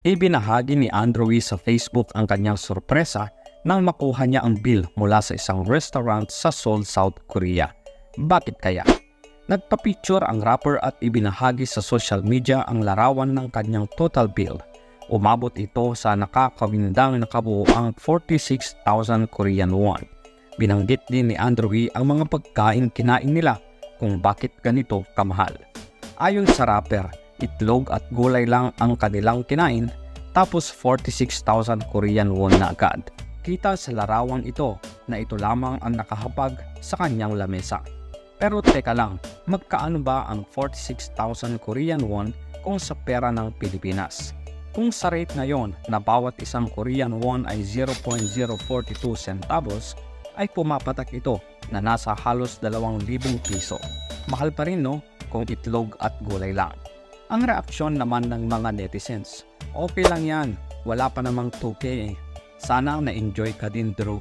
Ibinahagi ni Andrew sa Facebook ang kanyang sorpresa nang makuha niya ang bill mula sa isang restaurant sa Seoul, South Korea. Bakit kaya? Nagpa-picture ang rapper at ibinahagi sa social media ang larawan ng kanyang total bill. Umabot ito sa nakakawindang nakabuoang 46,000 Korean won. Binanggit din ni Andrew ang mga pagkain kinain nila kung bakit ganito kamahal. Ayon sa rapper, itlog at gulay lang ang kanilang kinain tapos 46,000 Korean won na agad. Kita sa larawang ito na ito lamang ang nakahapag sa kanyang lamesa. Pero teka lang, magkaano ba ang 46,000 Korean won kung sa pera ng Pilipinas? Kung sa rate ngayon na bawat isang Korean won ay 0.042 centavos, ay pumapatak ito na nasa halos 2,000 piso. Mahal pa rin no kung itlog at gulay lang. Ang reaksyon naman ng mga netizens, okay lang yan, wala pa namang 2K eh. Sana na-enjoy ka din Drew.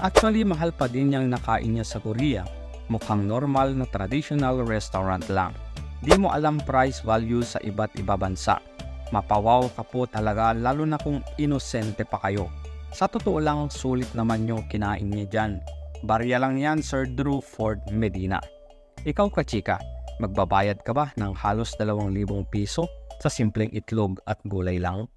Actually mahal pa din yung nakain niya sa Korea, mukhang normal na traditional restaurant lang. Di mo alam price value sa iba't iba bansa. Mapawaw ka po talaga lalo na kung inosente pa kayo. Sa totoo lang, sulit naman yung kinain niya dyan. Barya lang yan, Sir Drew Ford Medina. Ikaw kachika, magbabayad ka ba ng halos 2,000 piso sa simpleng itlog at gulay lang?